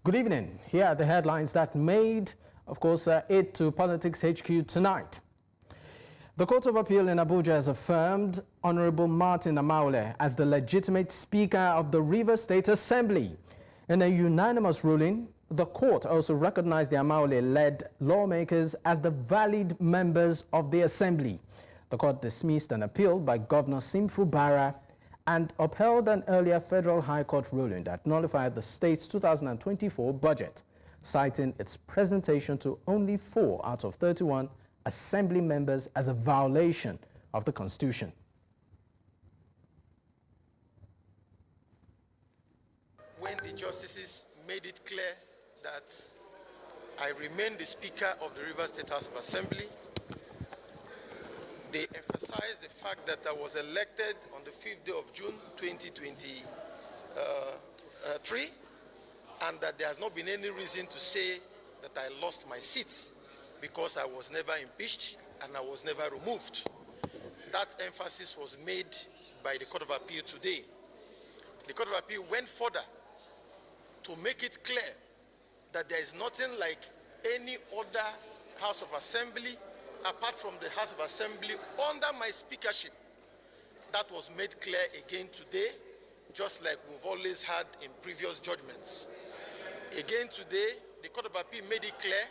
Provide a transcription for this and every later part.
Good evening. Here are the headlines that made, of course, it to Politics HQ tonight. The Court of Appeal in Abuja has affirmed Honorable Martin Amaechi as the legitimate Speaker of the Rivers State Assembly. In a unanimous ruling, the court also recognized the Amaechi-led lawmakers as the valid members of the Assembly. The court dismissed an appeal by Governor Simfu and upheld an earlier Federal High Court ruling that nullified the state's 2024 budget, citing its presentation to only 4 out of 31 Assembly members as a violation of the Constitution. When the justices made it clear that I remain the Speaker of the Rivers State House of Assembly, they emphasized the fact that I was elected on the 5th day of June 2023 and that there has not been any reason to say that I lost my seats because I was never impeached and I was never removed. That emphasis was made by the Court of Appeal today. The Court of Appeal went further to make it clear that there is nothing like any other House of Assembly apart from the House of Assembly under my speakership. That was made clear again today, just like we've always had in previous judgments. Again today, the Court of Appeal made it clear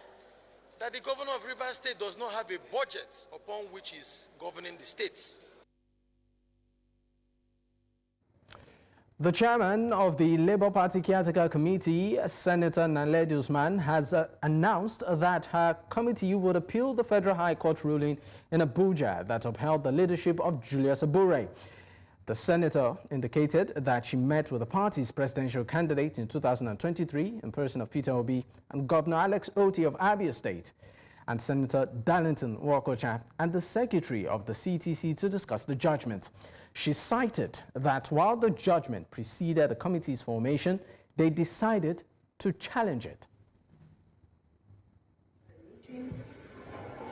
that the Governor of Rivers State does not have a budget upon which is governing the states. The chairman of the Labour Party Caretaker Committee, Senator Nnewi, has announced that her committee would appeal the Federal High Court ruling in Abuja that upheld the leadership of Julius Abure. The senator indicated that she met with the party's presidential candidate in 2023 in person of Peter Obi and Governor Alex Otti of Abia State, and Senator Darlington Nwokocha and the secretary of the CTC to discuss the judgment. She cited that while the judgment preceded the committee's formation, they decided to challenge it.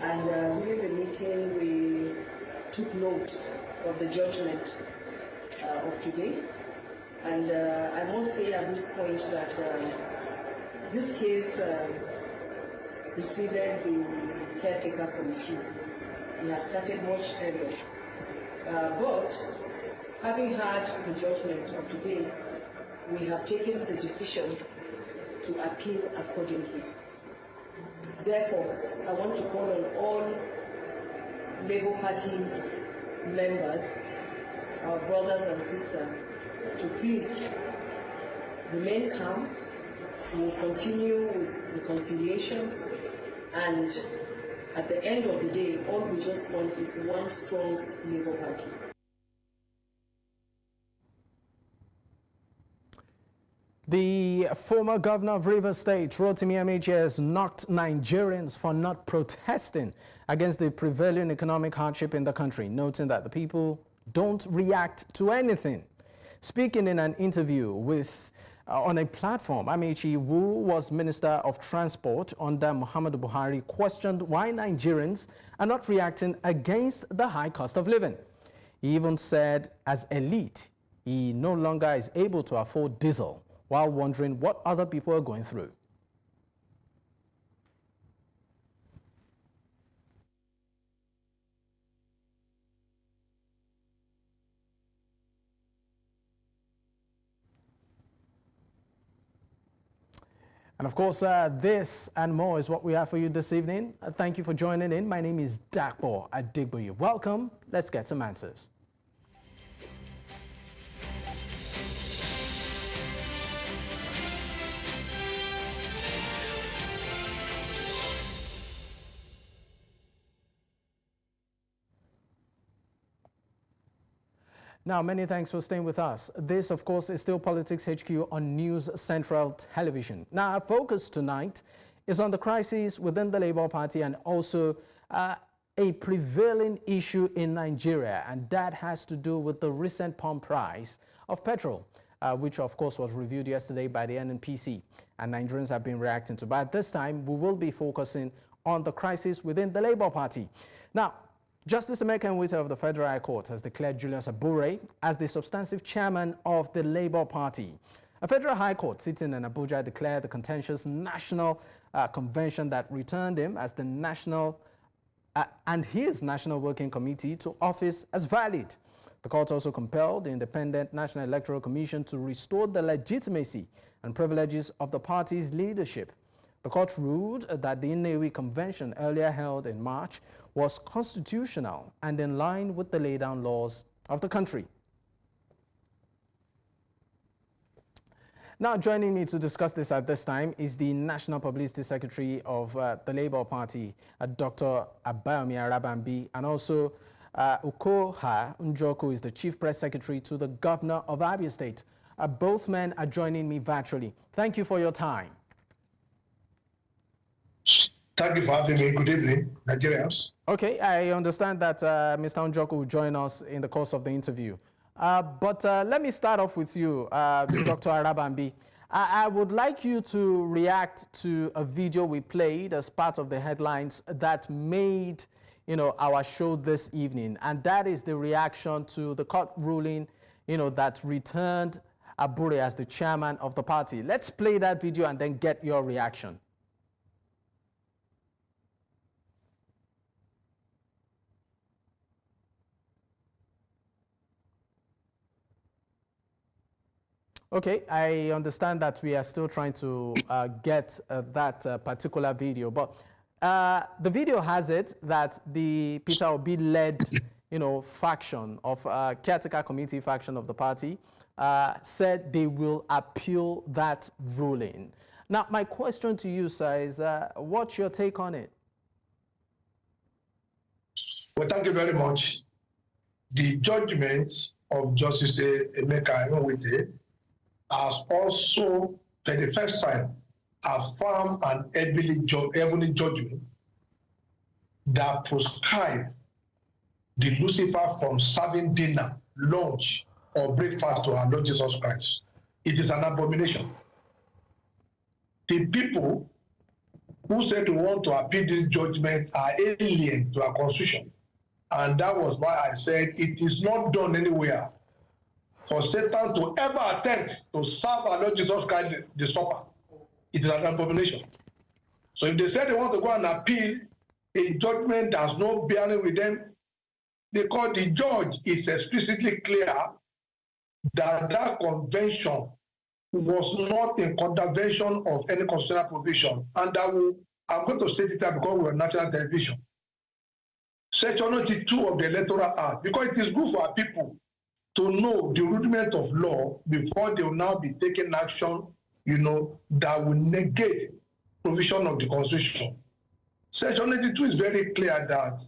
And during the meeting, we took note of the judgment of today. And I must say at this point that this case preceded the caretaker committee. It has started much earlier. But having heard the judgment of today, we have taken the decision to appeal accordingly. Therefore, I want to call on all Labour Party members, our brothers and sisters, to please remain calm. We will continue with reconciliation, and at the end of the day, all we just want is one strong Labour Party. The former governor of Rivers State, Amaechi, has knocked Nigerians for not protesting against the prevailing economic hardship in the country, noting that the people don't react to anything. Speaking in an interview with on a platform, Amaechi, who was Minister of Transport under Muhammadu Buhari, questioned why Nigerians are not reacting against the high cost of living. He even said, as elite, he no longer is able to afford diesel, while wondering what other people are going through. And of course, this and more is what we have for you this evening. Thank you for joining in. My name is Dr Abayomi. Welcome. Let's get some answers. Now, many thanks for staying with us. This, of course, is still Politics HQ on News Central Television. Now, our focus tonight is on the crisis within the Labour Party and also a prevailing issue in Nigeria, and that has to do with the recent pump price of petrol, which, of course, was reviewed yesterday by the NNPC, and Nigerians have been reacting to. But this time, we will be focusing on the crisis within the Labour Party. Now, Justice Emeka Nwite of the Federal High Court has declared Julius Abure as the substantive chairman of the Labour Party. A federal high court sitting in Abuja declared the contentious national convention that returned him as the national and his National Working Committee to office as valid. The court also compelled the independent National Electoral Commission to restore the legitimacy and privileges of the party's leadership. The court ruled that the Nnewi convention earlier held in March was constitutional and in line with the laid-down laws of the country. Now, joining me to discuss this at this time is the National Publicity Secretary of the Labour Party, Dr Abayomi Arabambi, and also Ukoh Njoku is the Chief Press Secretary to the Governor of Abia State. Both men are joining me virtually. Thank you for your time. Thank you for having me. Good evening, Nigerians. Okay, I understand that Mr. Njoku will join us in the course of the interview. But let me start off with you, Dr. Arabambi. I would like you to react to a video we played as part of the headlines that made, our show this evening, and that is the reaction to the court ruling, that returned Abure as the chairman of the party. Let's play that video and then get your reaction. Okay, I understand that we are still trying to get that particular video, but the video has it that the Peter Obi-led, faction of caretaker committee faction of the party said they will appeal that ruling. Now, my question to you, sir, is what's your take on it? Well, thank you very much. The judgment of Justice Emeka Nnewi has also, for the first time, affirmed an heavenly judgment that proscribed the Lucifer from serving dinner, lunch, or breakfast to our Lord Jesus Christ. It is an abomination. The people who said they want to appeal this judgment are alien to our constitution. And that was why I said it is not done anywhere for Satan to ever attempt to serve our Lord Jesus Christ the supper. It is an abomination. So if they say they want to go and appeal a judgment that has no bearing with them, because the judge is explicitly clear that that convention was not in contravention of any constitutional provision. And I'm going to state it out because we're on national television. Section 92 of the Electoral Act, because it is good for our people to know the rudiment of law before they will now be taking action, that will negate provision of the Constitution. Section 82 is very clear that.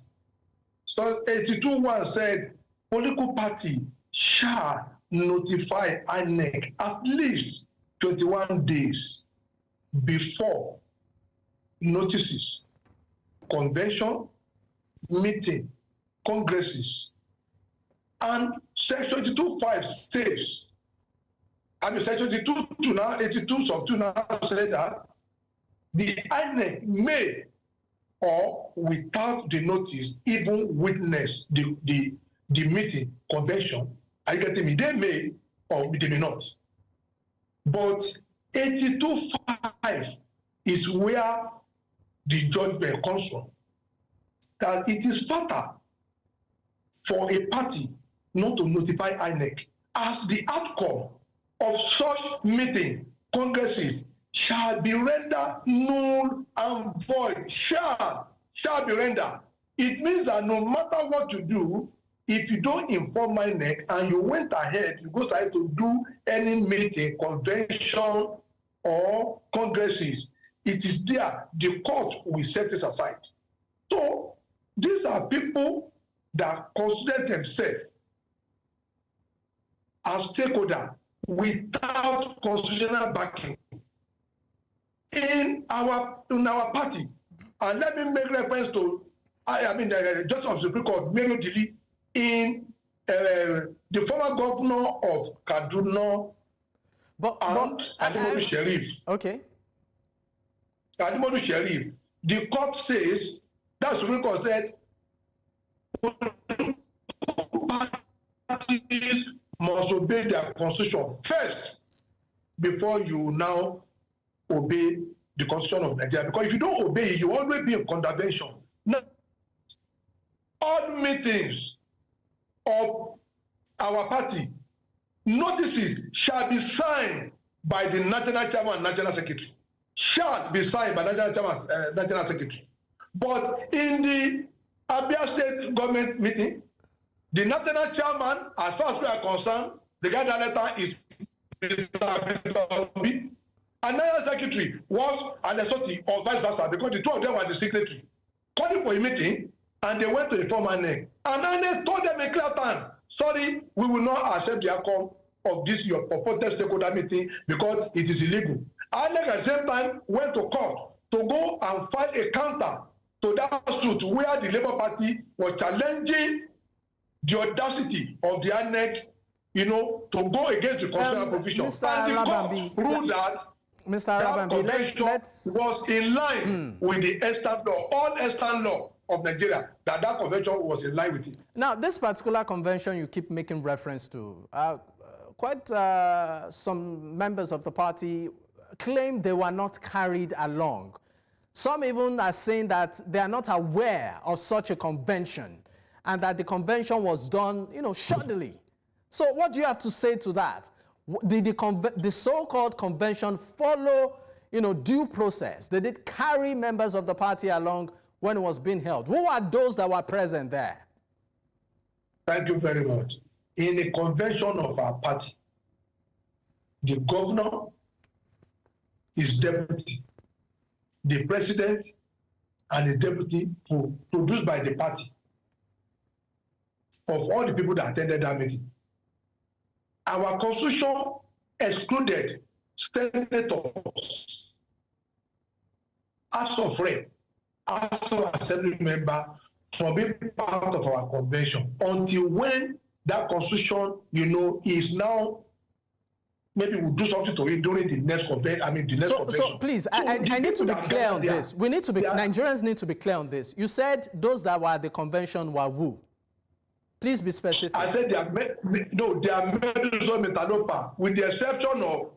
So 82.1 said, political party shall notify INEC at least 21 days before notices, convention, meeting, congresses. And Section 82.5 states, and Section 82 now, 82 sub 2 now said that the INEC may, or without the notice, even witness the meeting, convention. Are you getting me? They may or they may not. But 82.5 is where the judgment comes from. That it is fatal for a party not to notify INEC as the outcome of such meeting, congresses, shall be rendered null and void. Shall be rendered. It means that no matter what you do, if you don't inform INEC and you went ahead, you go ahead to do any meeting, convention, or congresses, it is there. The court will set this aside. So these are people that consider themselves as stakeholders without constitutional backing in our party. And let me make reference to, Justice of the Supreme Court, Mary Odili, in the former governor of Kaduna, and Adimodu Sheriff. Okay. Adimodu Sheriff. The court says, that Supreme Court said, parties must obey their constitution first before you now obey the Constitution of Nigeria. Because if you don't obey it, you always be in contravention. Now, all meetings of our party, notices shall be signed by the National Chairman and National Secretary. Shall be signed by National Chairman and National Secretary. But in the Abia State government meeting, the National Chairman, as far as we are concerned, the guy that letter is Mr. Obi, and National Secretary was an SOT or vice versa, because the two of them were the secretary. Calling for a meeting, and they went to inform ANEC. And ANEC told them a clear time, sorry, we will not accept the outcome of this your purported stakeholder meeting because it is illegal. ANEC at the same time went to court to go and file a counter to that suit where the Labour Party was challenging the audacity of the ANEC, you know, to go against the constitutional provision. And the court ruled that Mr. Arabambi, let's was in line with the extant law, all extant law of Nigeria, that convention was in line with it. Now, this particular convention you keep making reference to, quite some members of the party claim they were not carried along. Some even are saying that they are not aware of such a convention and that the convention was done, you know, shoddily. So what do you have to say to that? Did the so-called convention follow, you know, due process? Did it carry members of the party along when it was being held? Who are those that were present there? Thank you very much. In a convention of our party, the governor is deputy, the president and the deputy produced by the party of all the people that attended that meeting. Our constitution excluded senators, House of Rep, House of Assembly member from being part of our convention until when that constitution, you know, is now, maybe we'll do something to it during the next convention. I mean, the next convention. So please, I need to be clear on this. We need to be, Nigerians need to be clear on this. You said those that were at the convention were who? Please be specific. I said they are metalopa, with the exception of,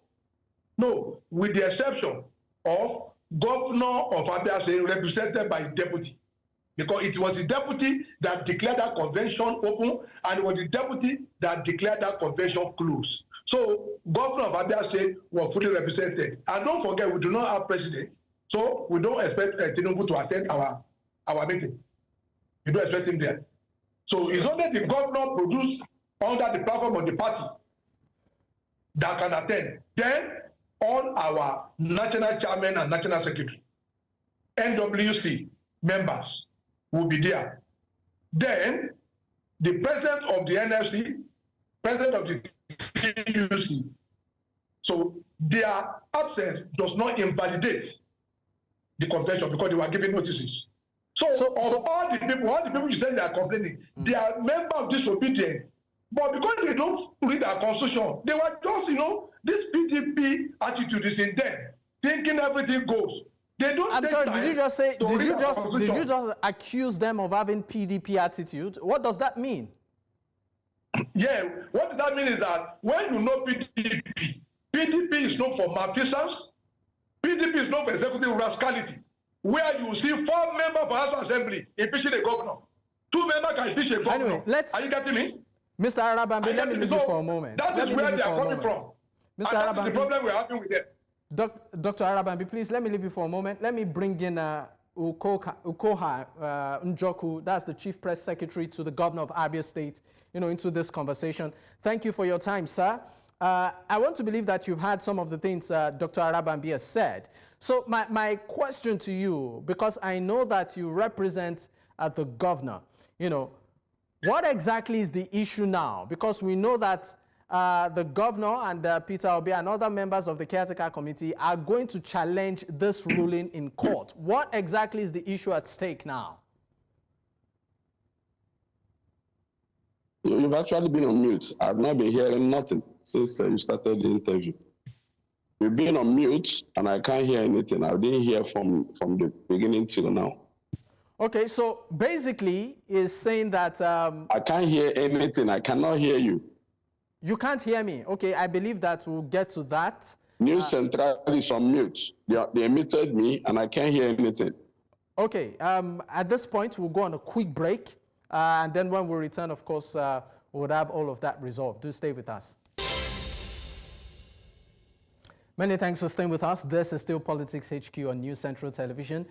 with the exception of Governor of Abia State represented by deputy. Because it was the deputy that declared that convention open, and it was the deputy that declared that convention closed. So Governor of Abia State was fully represented. And don't forget, we do not have president. So we don't expect Tinubu to attend our meeting. You don't expect him there. So it's only the governor produced under the platform of the party that can attend. Then all our national chairman and national secretary, NWC members will be there. Then the president of the NFC, president of the TUC. So their absence does not invalidate the convention because they were given notices. So all the people you say they are complaining, they are members of disobedience. But because they don't read our constitution, they were just, you know, this PDP attitude is in them, thinking everything goes. They don't. I'm sorry, did you just say, did you just accuse them of having PDP attitude? What does that mean? Yeah, what that means is that when you know PDP, PDP is known for malfeasance, PDP is known for executive rascality, where you see 4 members of House Assembly impeaching a governor. 2 members can impeach a governor. Anyway, are you getting me? Mr. Arabambi, let me leave you for a moment. That is where they are coming from. Mr. And that is the problem we're having with them. Dr. Arabambi, please let me leave you for a moment. Let me bring in Ukoh Njoku, that's the Chief Press Secretary to the Governor of Abia State, you know, into this conversation. Thank you for your time, sir. I want to believe that you've heard some of the things Dr. Arabambi has said. So my question to you, because I know that you represent the governor, you know, what exactly is the issue now? Because we know that the governor and Peter Obi and other members of the caretaker committee are going to challenge this ruling in court. What exactly is the issue at stake now? You've actually been on mute. I've not been hearing nothing since you started the interview. You've been on mute and I can't hear anything. I didn't hear from the beginning till now. Okay, so basically is saying that... I can't hear anything. I cannot hear you. You can't hear me. Okay, I believe that we'll get to that. News Central is on mute. They muted me, and I can't hear anything. Okay, at this point, we'll go on a quick break. And then when we return, of course, we would have all of that resolved. Do stay with us. Many thanks for staying with us. This is still Politics HQ on News Central Television.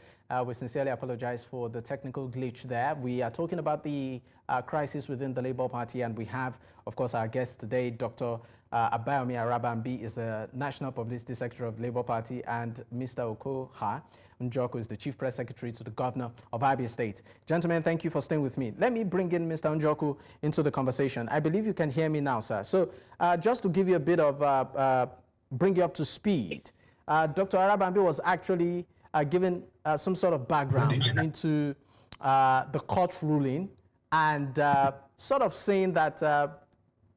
We sincerely apologize for the technical glitch there. We are talking about the crisis within the Labour Party, and we have, of course, our guest today, Dr. Abayomi Arabambi is the National Publicity Secretary of the Labour Party, and Mr. Ukoh Njoku is the Chief Press Secretary to the Governor of Abia State. Gentlemen, thank you for staying with me. Let me bring in Mr. Njoku into the conversation. I believe you can hear me now, sir. So just to give you a bit of bring you up to speed. Dr. Arabambi was actually given some sort of background into the court ruling and sort of saying that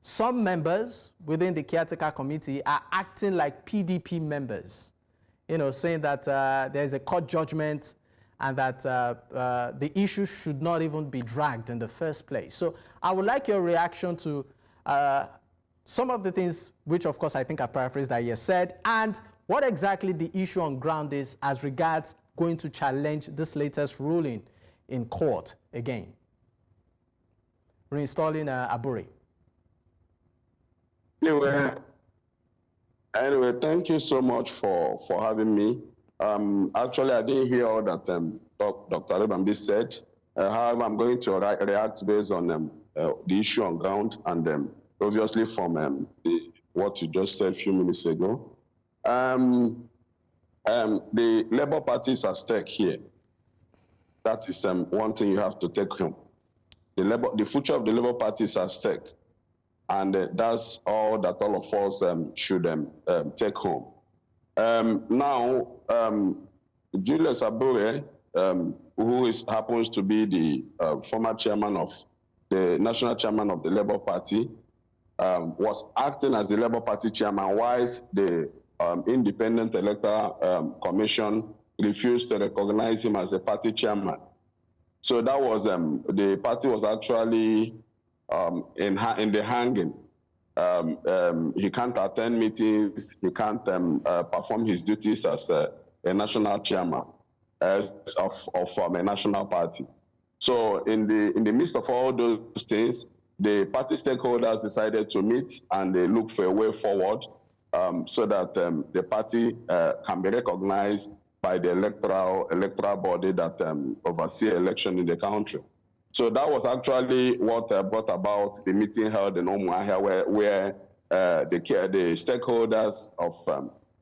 some members within the caretaker committee are acting like PDP members, you know, saying that there's a court judgment and that the issue should not even be dragged in the first place. So I would like your reaction to some of the things which, of course, I think I paraphrased that you said, and what exactly the issue on ground is as regards going to challenge this latest ruling in court again. Reinstalling Abure. Anyway, thank you so much for having me. Actually, I didn't hear all that Dr. Arabambi said. However, I'm going to react based on the issue on ground and obviously from what you just said a few minutes ago. The Labour Party is at stake here. That is one thing you have to take home. The future of the Labour Party is at stake. And that's all that all of us should take home. Now, Julius Abure, who happens to be the former chairman of the national chairman of the Labour Party, was acting as the Labour Party chairman whilst the Independent Electoral Commission refused to recognize him as the party chairman. So that was, the party was actually in the hanging. He can't attend meetings, he can't perform his duties as a national chairman of a national party. So in the midst of all those things, the party stakeholders decided to meet and they look for a way forward so that the party can be recognized by the electoral body that oversees election in the country. So that was actually what brought about the meeting held in Umuahia, where the stakeholders of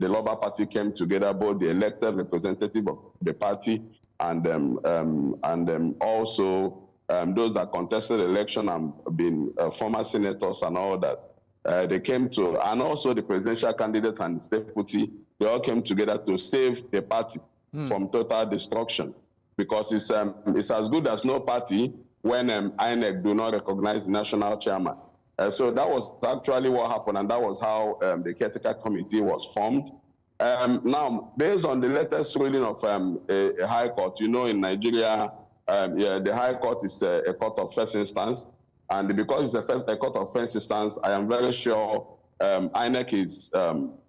the Labour Party came together, both the elected representative of the party and also those that contested the election and been former senators and all that. They came to, and also the presidential candidate and his deputy, they all came together to save the party from total destruction. Because it's as good as no party when INEC do not recognize the national chairman. So that was actually what happened, and that was how the caretaker committee was formed. Now, based on the latest ruling of a high court, you know, in Nigeria, the high court is a court of first instance, and because it's a court of first instance, I am very sure INEC is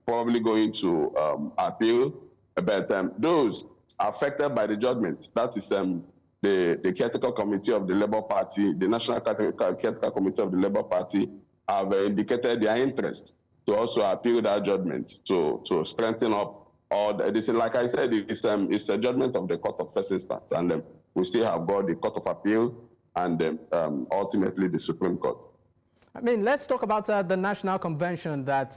probably going to appeal, but those affected by the judgment, that is the caretaker committee of the Labour Party, the National Caretaker Committee of the Labour Party, have indicated their interest to also appeal that judgment to strengthen up all this. Like I said, it's a judgment of the court of first instance, and we still have got the court of appeal and ultimately the Supreme Court. I mean, let's talk about the national convention that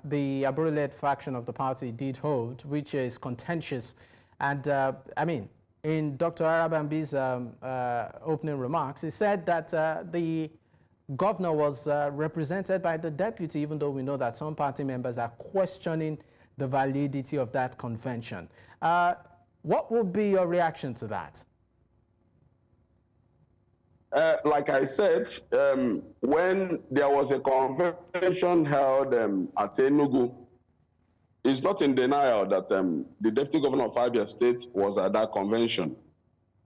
the Abure-led faction of the party did hold, which is contentious. And I mean, in Dr. Arabambi's opening remarks, he said that the governor was represented by the deputy, even though we know that some party members are questioning the validity of that convention. What would be your reaction to that? Like I said, when there was a convention held at Enugu, it's not in denial that the Deputy Governor of Abia State was at that convention.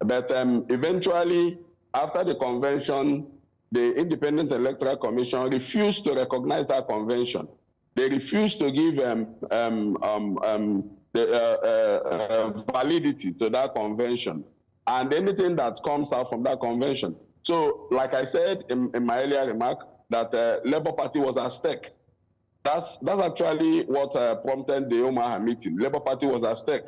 But eventually, after the convention, the Independent Electoral Commission refused to recognize that convention. They refuse to give validity to that convention and anything that comes out from that convention. So, like I said in my earlier remark, that Labour Party was at stake. That's actually what prompted the Omaha meeting. Labour Party was at stake.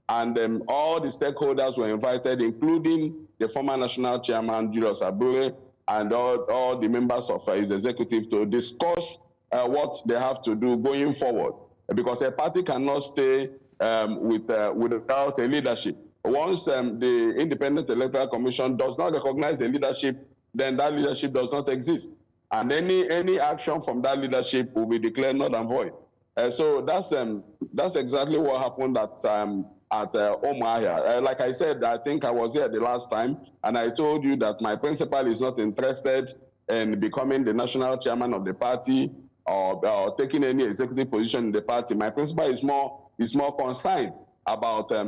And all the stakeholders were invited, including the former national chairman, Julius Abure, and all the members of his executive to discuss what they have to do going forward. Because a party cannot stay without a leadership. Once the Independent Electoral Commission does not recognize a leadership, then that leadership does not exist. And any action from that leadership will be declared null and void. So that's exactly what happened at Omaha. Like I said, I think I was here the last time, and I told you that my principal is not interested in becoming the national chairman of the party or taking any executive position in the party. My principal is more concerned about the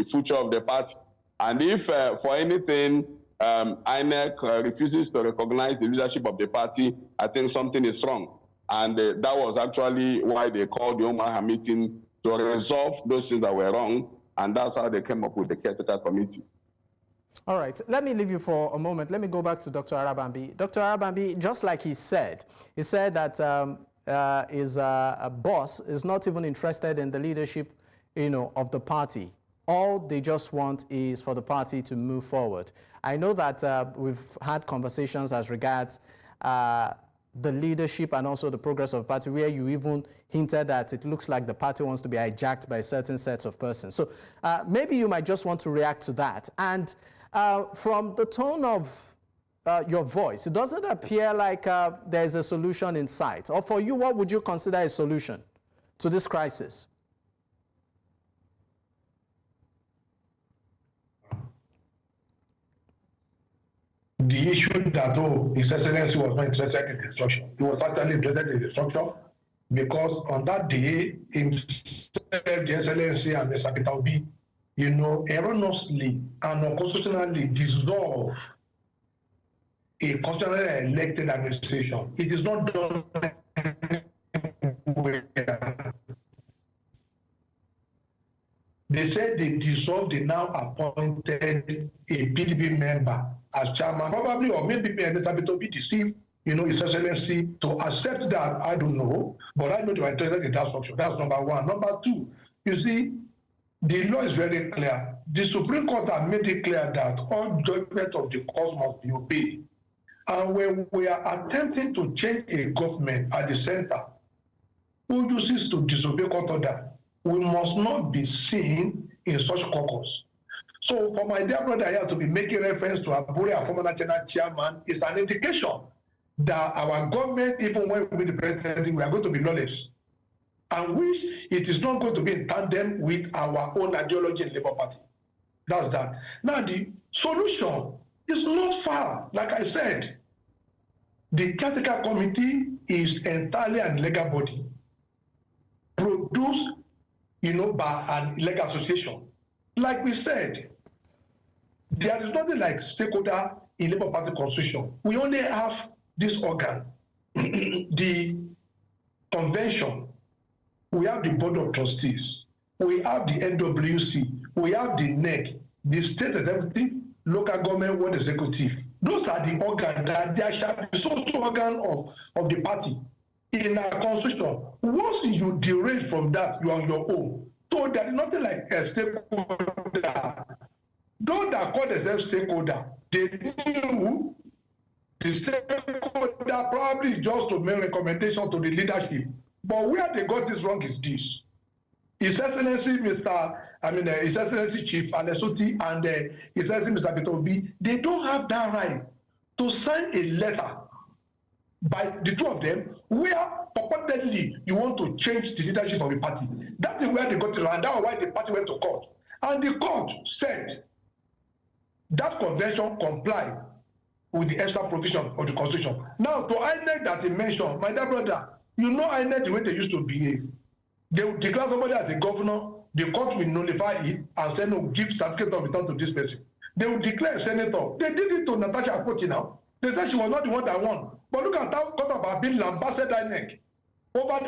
future of the party. And if for anything INEC refuses to recognize the leadership of the party, I think something is wrong. And that was actually why they called the Omaha meeting, to resolve those things that were wrong, and that's how they came up with the caretaker committee. All right, let me leave you for a moment. Let me go back to Dr. Arabambi. Dr. Arabambi, just like he said that his boss is not even interested in the leadership, of the party. All they just want is for the party to move forward. I know that we've had conversations as regards the leadership and also the progress of the party, where you even hinted that it looks like the party wants to be hijacked by certain sets of persons. So maybe you might just want to react to that. And from the tone of your voice, it doesn't appear like there's a solution in sight. Or for you, what would you consider a solution to this crisis? The issue that, His Excellency was not interested in destruction. He was actually interested in destruction because on that day, himself, the Excellency and Mr. Peter Obi, erroneously and unconstitutionally dissolved a constitutionally elected administration. It is not done anywhere. They said they dissolved the now appointed a PDP member as chairman, probably, or maybe Mr. Peter Obi deceived, His Excellency to accept that. I don't know, but I know they were interested in that structure. That's number one. Number two, you see, the law is very clear. The Supreme Court has made it clear that all judgment of the courts must be obeyed. And when we are attempting to change a government at the center who uses to disobey court order, we must not be seen in such caucus. So for my dear brother here to be making reference to Abure, a former national chairman, is an indication that our government, even when we be the president, we are going to be lawless, and which it is not going to be in tandem with our own ideology in Labour Party. That's that. Now the solution is not far. Like I said, the caretaker committee is entirely an illegal body, produced, by an illegal association. Like we said, there is nothing like stakeholder in Labour Party constitution. We only have this organ, the convention. We have the board of trustees. We have the NWC. We have the NEC, the state executive, local government, world executive. Those are the organs that there shall be social organ of the party in our constitution. Once you derail from that, you are on your own. So there is nothing like a stakeholder. Those that call themselves stakeholder, they knew the stakeholder probably just to make recommendation to the leadership. But where they got this wrong is this. His Excellency His Excellency Chief Alesoti and His Excellency Mr. Peter Obi, they don't have that right to sign a letter by the two of them where purportedly you want to change the leadership of the party. That is where they got it wrong, and that was why the party went to court. And the court said that convention complied with the extra provision of the constitution. Now, to INEC that he mentioned, my dear brother, INEC the way they used to behave. They would declare somebody as a governor, the court will nullify it and say, no, give certificate of return to this person. They would declare a senator. They did it to Natasha Akpoti now. They said she was not the one that won. But look at how Court of Appeal lambasted INEC over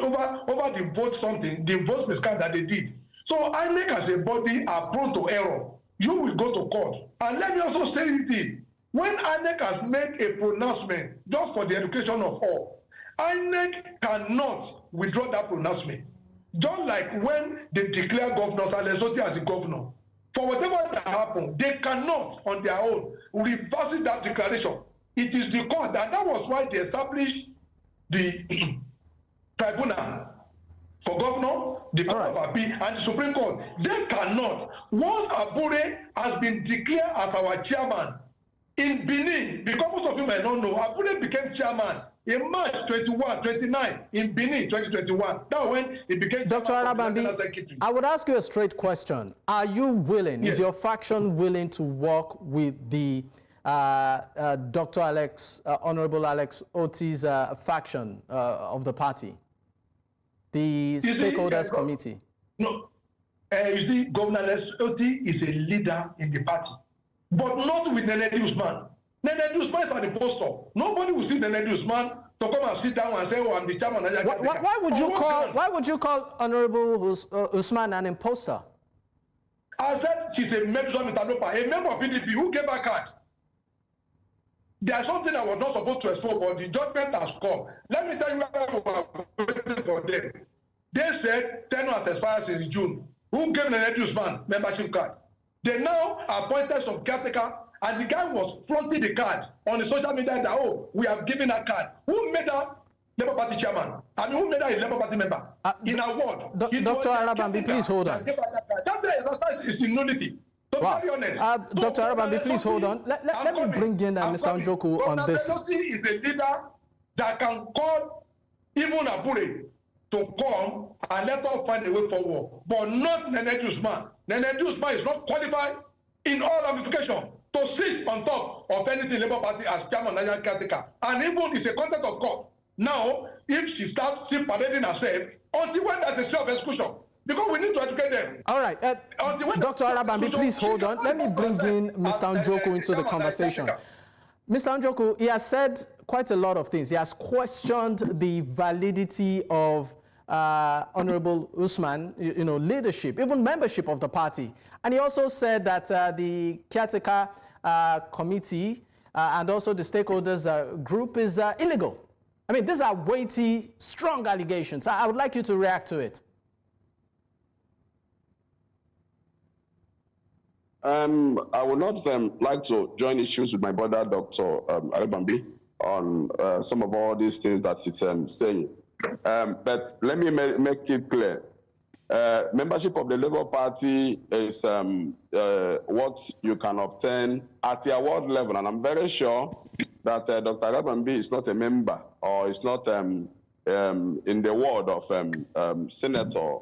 the vote something, the vote miscount that they did. So INEC as a body are prone to error. You will go to court. And let me also say it, when INEC has made a pronouncement just for the education of all, INEC cannot withdraw that pronouncement. Just like when they declare Governor Alesoti as the governor. For whatever that happened, they cannot on their own reverse that declaration. It is the court, and that was why they established the tribunal for governor, the Court of Appeal, and the Supreme Court. They cannot. Once Abure has been declared as our chairman in Benin, because most of you may not know, Abure became chairman in March 29 in Benin 2021. That when he became Dr. Arabambi, I would ask you a straight question. Are you willing, yes, is your faction willing to work with the Dr. Honorable Alex Oti's faction of the party, the stakeholders committee? No, you see, Governor Alex Oti is a leader in the party, but not with Nnewi Usman. Nnewi Usman is an impostor. Nobody will see Nnewi Usman to come and sit down and say, "Oh, I'm the chairman." Why would you call Honorable Usman an impostor? I said she's a member of PDP who gave her card. There's something I was not supposed to expose, but the judgment has come. Let me tell you why we were waiting for them. They said tenure has expired since June. Who gave Nnewi Usman membership card? They now appointed some caretaker, and the guy was flaunting the card on the social media that, oh, we have given a card. Who made that Labour Party chairman? I mean, who made that a Labour Party member? In a word. Dr. Arabambi, please hold on. That is in nudity. Wow. Dr. Arabambi, please hold on. Let me bring in Mr. Njoku on this. Dr. is a leader that can call even Abure to come and let us find a way forward, but not Nnewi Usman. Nnewi Usman is not qualified in all ramifications to sit on top of anything Labour Party as chairman national caretaker, and even is a contempt of court. Now, if she starts still parading herself, until when there's a state of execution, because we need to educate them. All right, Dr. Arabambi, please hold on. Let me bring in Mr. Njoku into the conversation. Mr. Njoku, he has said quite a lot of things. He has questioned the validity of Honorable Usman, leadership, even membership of the party. And he also said that the caretaker committee and also the stakeholders group is illegal. I mean, these are weighty, strong allegations. I would like you to react to it. I would not like to join issues with my brother, Dr. Arabambi, on some of all these things that he's saying. But let me make it clear. Membership of the Labour Party is what you can obtain at the award level. And I'm very sure that Dr. Arabambi is not a member or is not in the ward of Senator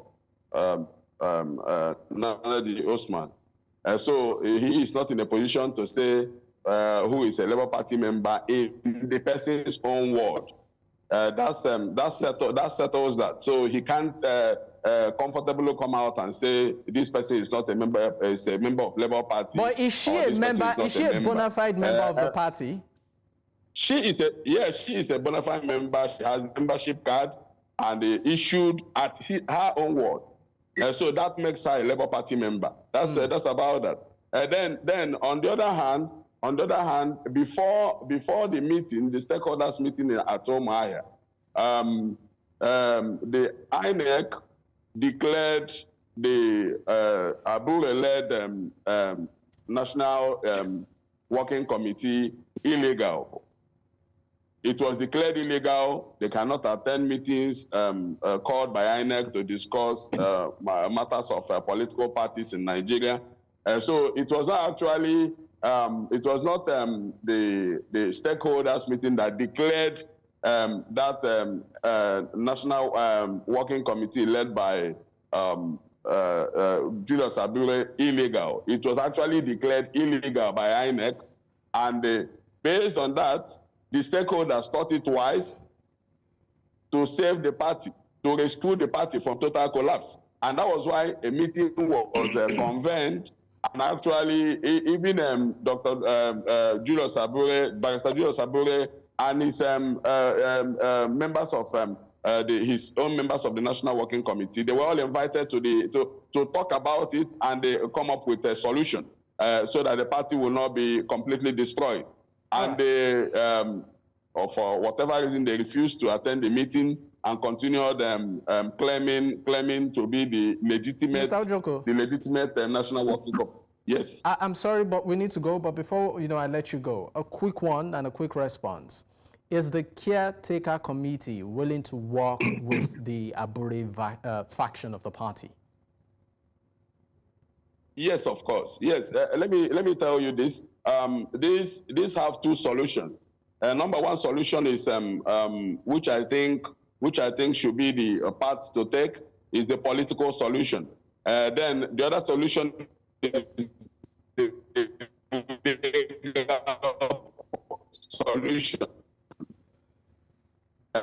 Nnewi Usman. So he is not in a position to say who is a Labour Party member in the person's own ward. That settles that. So he can't comfortably come out and say this person is not a member, is a member of Labour Party. But is she a member? Is she a bona fide member of the party? She is a bona fide member. She has a membership card and issued at her own ward. So that makes her a Labour Party member. That's about that. Then on the other hand, before the meeting, the stakeholders meeting at Amaechi, the INEC declared the Abure-led National Working Committee illegal. It was declared illegal. They cannot attend meetings called by INEC to discuss matters of political parties in Nigeria. So it was not actually, it was not the stakeholders meeting that declared that National Working Committee led by Julius Abure illegal. It was actually declared illegal by INEC, and based on that, the stakeholders thought it wise to save the party, to rescue the party from total collapse. And that was why a meeting was convened. And actually, even Dr. Julius Abure, Barrister Julius Abure, and his members of his own members of the National Working Committee, they were all invited to talk about it, and they come up with a solution so that the party will not be completely destroyed. And they, for whatever reason, they refused to attend the meeting and continued claiming to be the legitimate, National Working Committee. Yes. I'm sorry, but we need to go. But before I let you go, a quick one and a quick response. Is the caretaker committee willing to work with the Abure faction of the party? Yes, of course. Yes. Let me tell you this. These have two solutions. Number one solution is which I think should be the path to take is the political solution. Then the other solution is the solution. So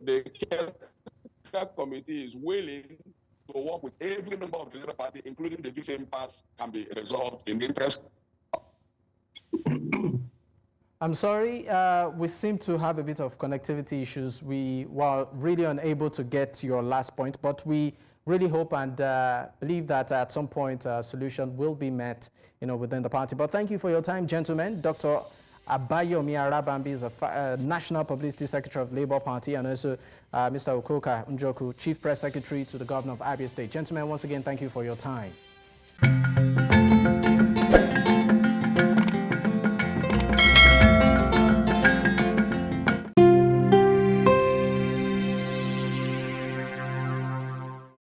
the caretaker committee is willing to work with every member of the Labour Party, including the same pass, can be resolved in the interest. I'm sorry, we seem to have a bit of connectivity issues. We were really unable to get your last point, but we really hope and believe that at some point a solution will be met, within the party. But thank you for your time, gentlemen. Dr. Abayomi Arabambi is a National Publicity Secretary of the Labour Party, and also Mr. Ukoh Njoku, Chief Press Secretary to the Governor of Abia State. Gentlemen, once again, thank you for your time.